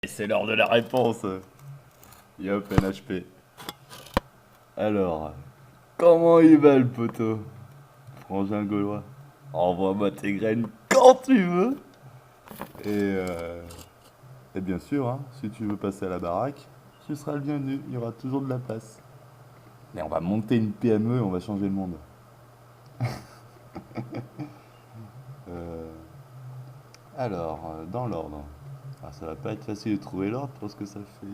Et c'est l'heure de la réponse. Yop, NHP. Alors, comment il va le poteau? Frangin gaulois. Envoie-moi tes graines quand tu veux. Et, euh, et bien sûr, hein, si tu veux passer à la baraque, tu seras le bienvenu. Il y aura toujours de la place. Mais on va monter une PME et on va changer le monde. Euh, dans l'ordre. Ah, ça va pas être facile de trouver l'ordre parce que ça fait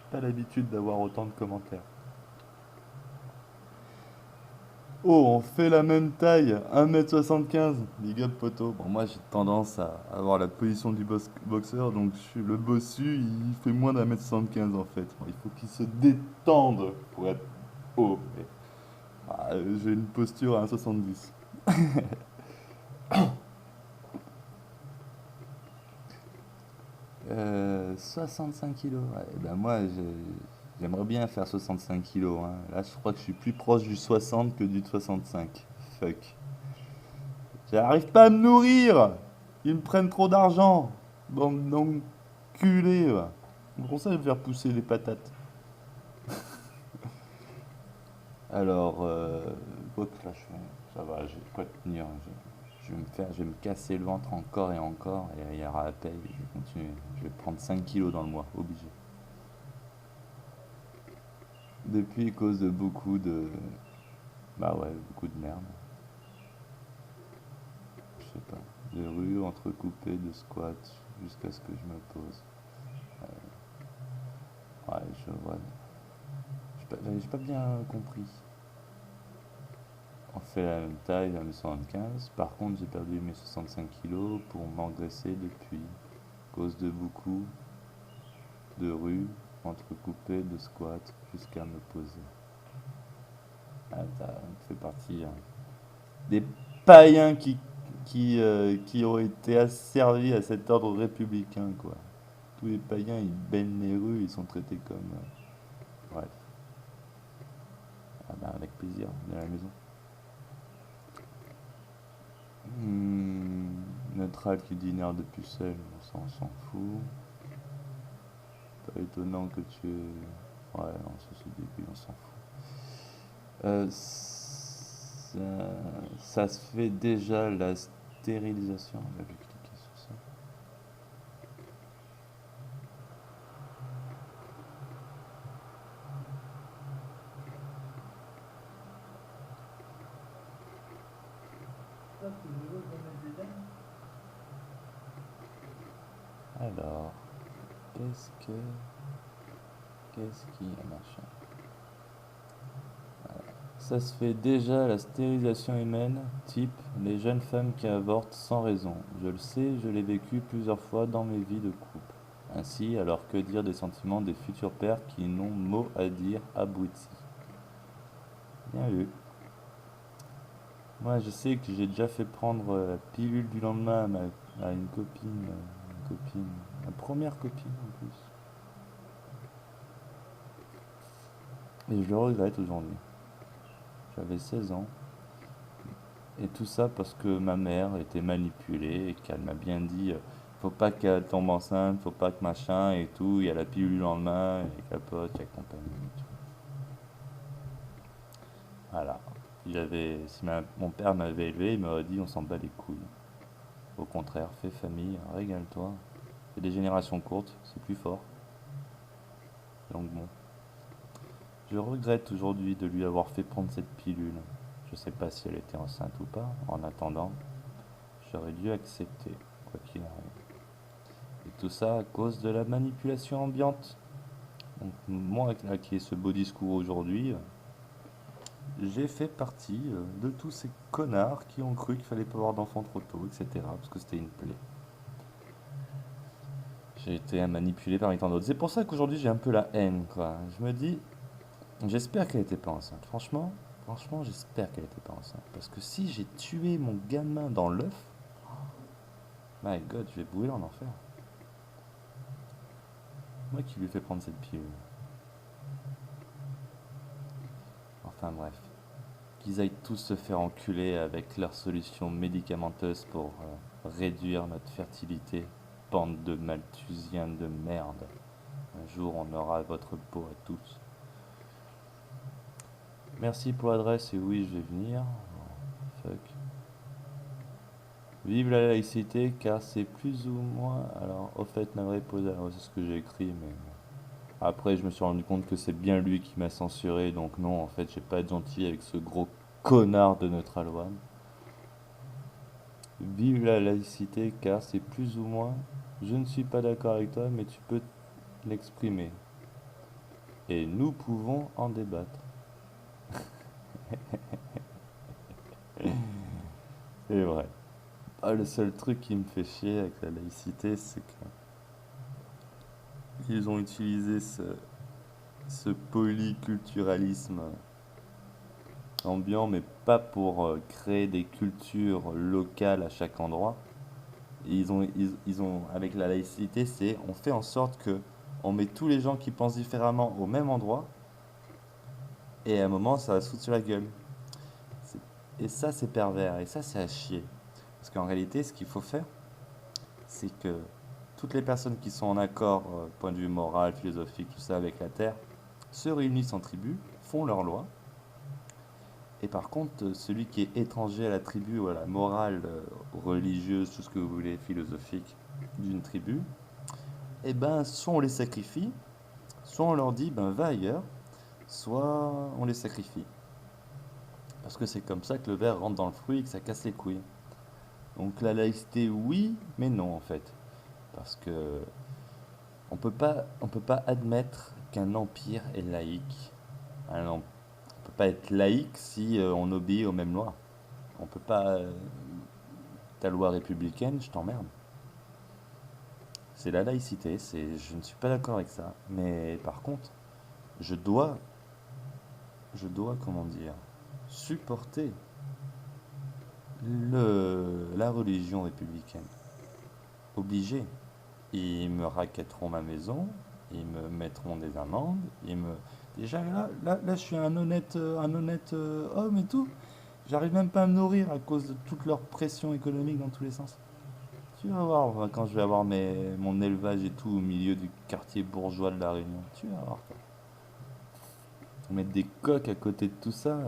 pas l'habitude d'avoir autant de commentaires. Oh, on fait la même taille, 1m75. Big up poteau. Bon, moi j'ai tendance à avoir la position du boxeur, donc je suis le bossu, il fait moins d'1m75 en fait. Bon, il faut qu'il se détende pour être haut. J'ai une posture à 1,70. 65 kilos. Ouais, ben moi j'aimerais bien faire 65 kilos, hein. Là je crois que je suis plus proche du 60 que du 65. Fuck. J'arrive pas à me nourrir. Ils me prennent trop d'argent. Bande d'enculés, va. Pour ça, je vais faire pousser les patates. Alors, quoi que là, ça va, j'ai quoi tenir. Je vais me casser le ventre encore et encore. Et il y aura la paye. Je vais continuer. Je vais prendre 5 kilos dans le mois, obligé. Depuis, à cause de beaucoup de. Bah ouais, beaucoup de merde. Je sais pas. De rue entrecoupées de squats jusqu'à ce que je me pose. Ouais, je vois. J'ai pas bien compris. On fait la même taille, la même 75. Par contre, j'ai perdu mes 65 kilos pour m'engraisser depuis. À cause de beaucoup de rues entrecoupées de squats jusqu'à me poser. Ah, ça fait partie, hein, des païens qui ont été asservis à cet ordre républicain, quoi. Tous les païens, ils baignent les rues, ils sont traités comme. Bref. Ah bah, avec plaisir, de la maison. Neutral qui dit une aire de pucelle, on s'en fout. Pas étonnant que tu aies. Ouais, non, ça c'est débile, on s'en fout. Ça se fait déjà la stérilisation. Là, je vais cliquer sur ça. Alors, qu'est-ce que. Qu'est-ce qui. Machin. Ça se fait déjà la stérilisation humaine, type les jeunes femmes qui avortent sans raison. Je le sais, je l'ai vécu plusieurs fois dans mes vies de couple. Ainsi, alors que dire des sentiments des futurs pères qui n'ont mot à dire abrutis. Bien vu. Moi, je sais que j'ai déjà fait prendre la pilule du lendemain à une copine, ma première copine en plus. Et je le regrette aujourd'hui. J'avais 16 ans. Et tout ça parce que ma mère était manipulée et qu'elle m'a bien dit faut pas qu'elle tombe enceinte, faut pas que machin et tout. Il y a la pilule le lendemain, et capote, il y a compagnie et tout. Voilà. Si mon père m'avait élevé, il m'aurait dit on s'en bat les couilles. Au contraire, fais famille, régale-toi. Fais des générations courtes, c'est plus fort. Donc bon. Je regrette aujourd'hui de lui avoir fait prendre cette pilule. Je sais pas si elle était enceinte ou pas. En attendant, j'aurais dû accepter, quoi qu'il arrive. Et tout ça à cause de la manipulation ambiante. Donc moi qui ai ce beau discours aujourd'hui, j'ai fait partie de tous ces connards qui ont cru qu'il fallait pas avoir d'enfants trop tôt, etc. Parce que c'était une plaie. J'ai été manipulé parmi tant d'autres. C'est pour ça qu'aujourd'hui j'ai un peu la haine, quoi. Je me dis, j'espère qu'elle était pas enceinte. Franchement, j'espère qu'elle était pas enceinte. Parce que si j'ai tué mon gamin dans l'œuf, my god, je vais brûler en enfer. Moi qui lui ai fait prendre cette pilule. Enfin bref. Qu'ils aillent tous se faire enculer avec leurs solutions médicamenteuses pour réduire notre fertilité. bande de malthusiens de merde. Un jour, on aura votre peau à tous. Merci pour l'adresse et oui, je vais venir. Oh, fuck. Vive la laïcité car c'est plus ou moins... Alors, au fait, navré pour... C'est ce que j'ai écrit, mais... Après, je me suis rendu compte que c'est bien lui qui m'a censuré, donc non, en fait, j'ai pas être gentil avec ce gros connard de Neutral One. Vive la laïcité car c'est plus ou moins... Je ne suis pas d'accord avec toi, mais tu peux l'exprimer. Et nous pouvons en débattre. C'est vrai. Ah, le seul truc qui me fait chier avec la laïcité, c'est qu'ils ont utilisé ce polyculturalisme ambiant, mais pas pour créer des cultures locales à chaque endroit. Avec la laïcité, c'est on fait en sorte que on met tous les gens qui pensent différemment au même endroit, et à un moment, ça va se foutre sur la gueule. C'est- Et ça, c'est pervers, et ça, c'est à chier. Parce qu'en réalité, ce qu'il faut faire, c'est que toutes les personnes qui sont en accord, point de vue moral, philosophique, tout ça, avec la Terre, se réunissent en tribu, font leurs lois, et par contre, celui qui est étranger à la tribu ou à la morale religieuse, tout ce que vous voulez, philosophique d'une tribu, eh ben, soit on les sacrifie, soit on leur dit, ben, va ailleurs, soit on les sacrifie. Parce que c'est comme ça que le ver rentre dans le fruit et que ça casse les couilles. Donc la laïcité, oui, mais non en fait. Parce que on peut pas admettre qu'un empire est laïque. On peut pas être laïque si on obéit aux mêmes lois. On peut pas. Ta loi républicaine, je t'emmerde. C'est la laïcité, je ne suis pas d'accord avec ça. Mais par contre, je dois, comment dire, supporter la religion républicaine. Obligé. Ils me raquetteront ma maison, ils me mettront des amendes, Déjà là, je suis un honnête homme et tout. J'arrive même pas à me nourrir à cause de toute leur pression économique dans tous les sens. Tu vas voir quand je vais avoir mon élevage et tout au milieu du quartier bourgeois de La Réunion. Tu vas voir. Mettre des coques à côté de tout ça,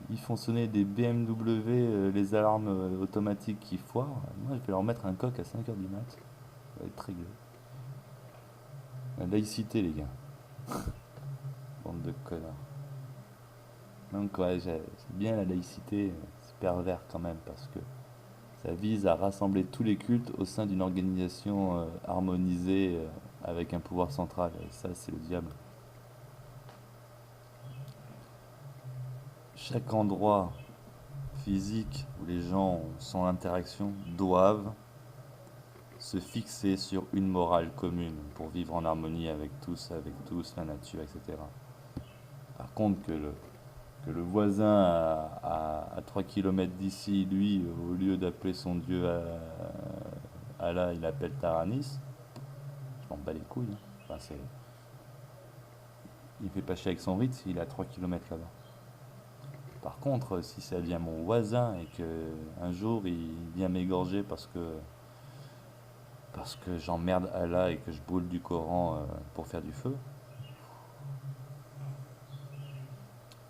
ils font sonner des BMW, les alarmes automatiques qui foirent. Moi, je vais leur mettre un coq à 5 heures du mat. Ça va être réglé. La laïcité, les gars. Bande de connards. Donc, ouais, j'aime bien la laïcité. C'est pervers quand même parce que ça vise à rassembler tous les cultes au sein d'une organisation harmonisée avec un pouvoir central. Et ça, c'est le diable. Chaque endroit physique où les gens sont en interaction doivent se fixer sur une morale commune pour vivre en harmonie avec tous, la nature, etc. Par contre, que le voisin à 3 km d'ici, lui, au lieu d'appeler son dieu Allah, il appelle Taranis, je m'en bats les couilles. Hein. Enfin, il fait pas chier avec son rite s'il est à 3 km là-bas. Par contre, si ça vient mon voisin et que un jour il vient m'égorger parce que j'emmerde Allah et que je brûle du Coran pour faire du feu,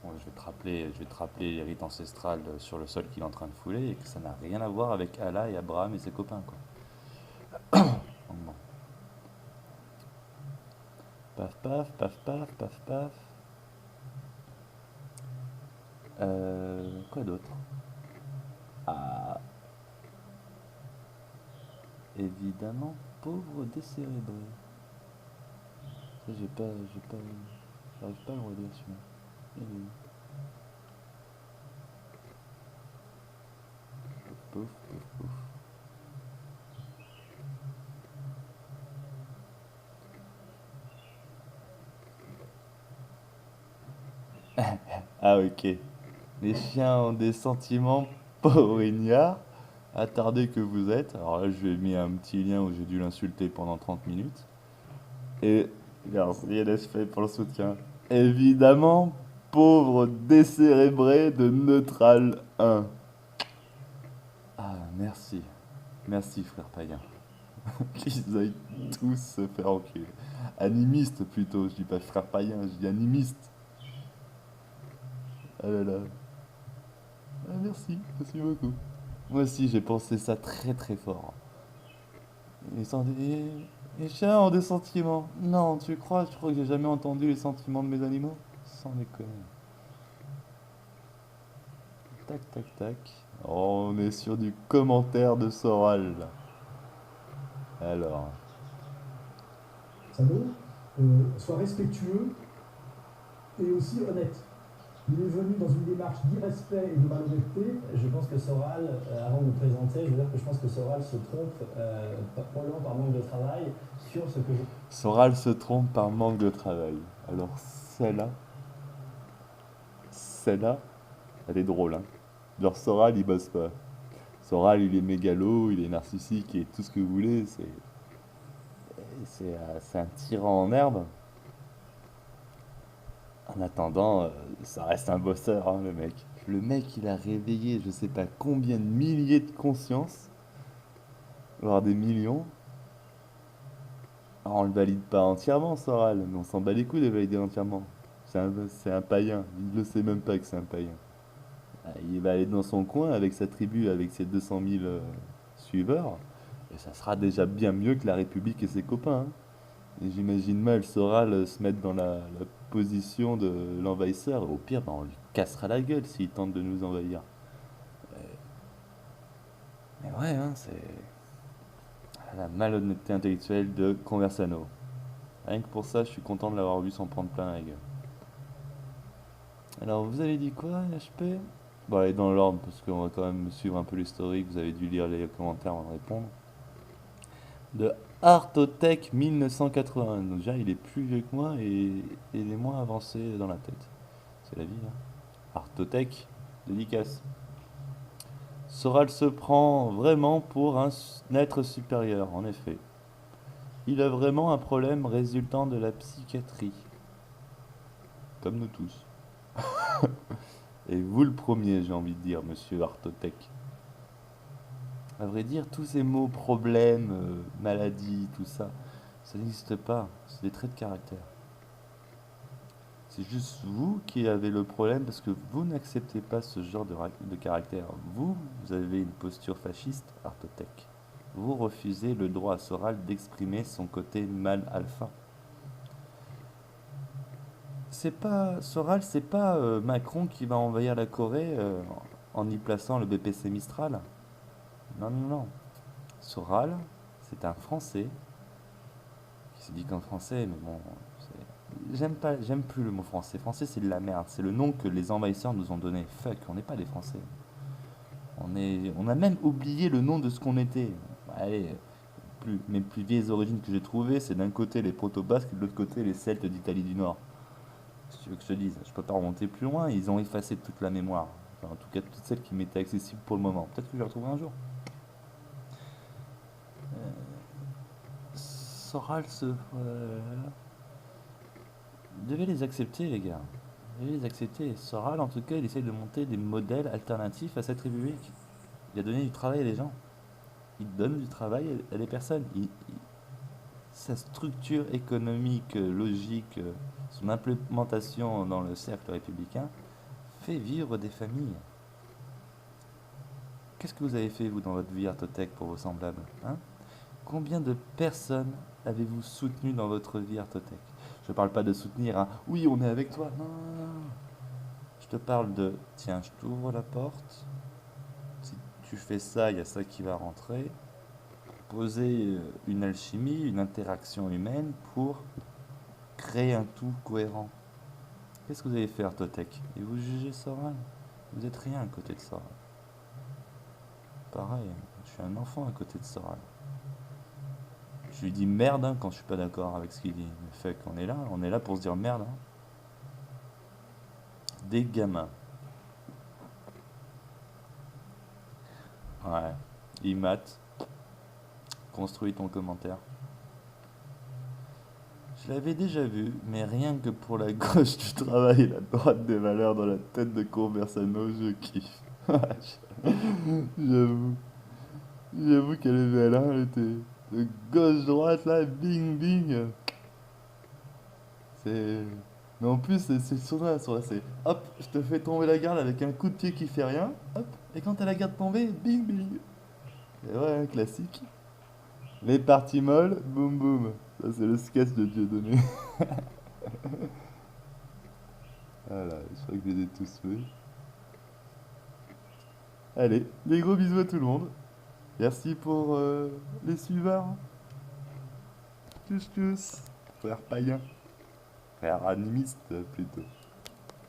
bon, je vais te rappeler les rites ancestrales sur le sol qu'il est en train de fouler et que ça n'a rien à voir avec Allah et Abraham et ses copains, quoi. Donc bon. Paf paf, paf paf, paf paf. Quoi d'autre? Ah, évidemment, pauvre décérébré. Ça, j'arrive pas à le relire celui-là. Il est où? Pouf, pouf, pouf. Ah, ok. Les chiens ont des sentiments, pauvre ignare, attardé que vous êtes. Alors là, je lui ai mis un petit lien où j'ai dû l'insulter pendant 30 minutes. Et merci LSP pour le soutien. Évidemment, pauvre décérébré de Neutral 1. Ah, merci. Merci, frère païen. Qu'ils aillent tous se faire enculer. Animiste plutôt, je dis pas frère païen, je dis animiste. Ah là là. Ah, merci, merci beaucoup. Moi aussi, j'ai pensé ça très très fort. Et, sans... et chien ont des sentiments. Non, tu crois? Tu crois que j'ai jamais entendu les sentiments de mes animaux? Sans déconner. Tac, tac, tac. Oh, on est sur du commentaire de Soral. Alors, Sado, soit respectueux et aussi honnête. Il est venu dans une démarche d'irrespect et de malhonnêteté. Je pense que Soral, avant de me présenter, je veux dire que je pense que Soral se trompe, probablement par manque de travail, sur ce que je... Soral se trompe par manque de travail. Alors, celle-là, elle est drôle, hein. Genre, Soral, il bosse pas. Soral, il est mégalo, il est narcissique et tout ce que vous voulez. C'est un tyran en herbe. En attendant, ça reste un bosseur, hein, le mec. Le mec, il a réveillé je sais pas combien de milliers de consciences, voire des millions. Alors, on le valide pas entièrement, Soral, mais on s'en bat les couilles de valider entièrement. C'est un païen, il le sait même pas que c'est un païen. Ah, il va aller dans son coin avec sa tribu, avec ses 200 000 suiveurs, et ça sera déjà bien mieux que la République et ses copains, hein. Et j'imagine mal Soral se mettre dans la position de l'envahisseur. Au pire, ben, on lui cassera la gueule s'il tente de nous envahir. Mais ouais, hein, c'est la malhonnêteté intellectuelle de Conversano. Rien que pour ça, je suis content de l'avoir vu s'en prendre plein la gueule. Alors, vous avez dit quoi, HP? Bon, allez dans l'ordre, parce qu'on va quand même suivre un peu l'historique. Vous avez dû lire les commentaires avant de répondre. De Artotech 1981. Donc, déjà, il est plus vieux que moi et il est moins avancé dans la tête. C'est la vie, hein. Artotech, dédicace. Soral se prend vraiment pour un être supérieur, en effet. Il a vraiment un problème résultant de la psychiatrie, comme nous tous. Et vous le premier, j'ai envie de dire, monsieur Artotech. À vrai dire, tous ces mots, problèmes, maladies, tout ça, ça n'existe pas. C'est des traits de caractère. C'est juste vous qui avez le problème parce que vous n'acceptez pas ce genre de caractère. Vous avez une posture fasciste, Artotech. Vous refusez le droit à Soral d'exprimer son côté mâle alpha. C'est pas Soral, c'est pas Macron qui va envahir la Corée en y plaçant le BPC Mistral. Non, non, non. Soral, c'est un Français qui se dit qu'en français, mais bon, j'aime pas, j'aime plus le mot français. Français, c'est de la merde. C'est le nom que les envahisseurs nous ont donné. Fuck, on n'est pas des Français. On a même oublié le nom de ce qu'on était. Allez, mes plus vieilles origines que j'ai trouvées, c'est d'un côté les proto-basques et de l'autre côté les Celtes d'Italie du Nord. Si tu veux que je te dise, je peux pas remonter plus loin. Ils ont effacé toute la mémoire. Enfin, en tout cas, toutes celles qui m'étaient accessibles pour le moment. Peut-être que je les retrouverai un jour. Soral se. Vous devez les accepter, les gars. Vous devez les accepter. Soral, en tout cas, il essaye de monter des modèles alternatifs à cette république. Il a donné du travail à des gens. Il donne du travail à des personnes. Sa structure économique, logique, son implémentation dans le cercle républicain fait vivre des familles. Qu'est-ce que vous avez fait, vous, dans votre vie Artotech pour vos semblables, hein? Combien de personnes avez-vous soutenu dans votre vie Artotech? Je ne parle pas de soutenir, hein. Oui, on est avec toi. Non, non, non. Je te parle de, tiens, je t'ouvre la porte. Si tu fais ça, il y a ça qui va rentrer. Poser une alchimie, une interaction humaine pour créer un tout cohérent. Qu'est-ce que vous avez fait, Artotech? Et vous jugez Soral? Vous êtes rien à côté de Soral. Pareil, je suis un enfant à côté de Soral. Je lui dis merde hein, quand je suis pas d'accord avec ce qu'il dit. Mais fait qu'on est là pour se dire merde, hein. Des gamins. Ouais. Imat, construis ton commentaire. Je l'avais déjà vu, mais rien que pour la gauche du travail et la droite des valeurs dans la tête de Conversano, je kiffe. J'avoue. J'avoue qu'elle est belle, hein, elle était. de gauche-droite là, bing bing. C'est. Mais en plus, c'est sur là, c'est hop, je te fais tomber la garde avec un coup de pied qui fait rien, hop, et quand t'as la garde tombée, bing bing. Et ouais, classique. Les parties molles, boum boum. Ça, c'est le sketch de Dieudonné. Voilà, je crois que je les ai tous faits. Allez, des gros bisous à tout le monde. Merci pour les suiveurs. Tchuss tchuss. Frère païen. Frère animiste plutôt.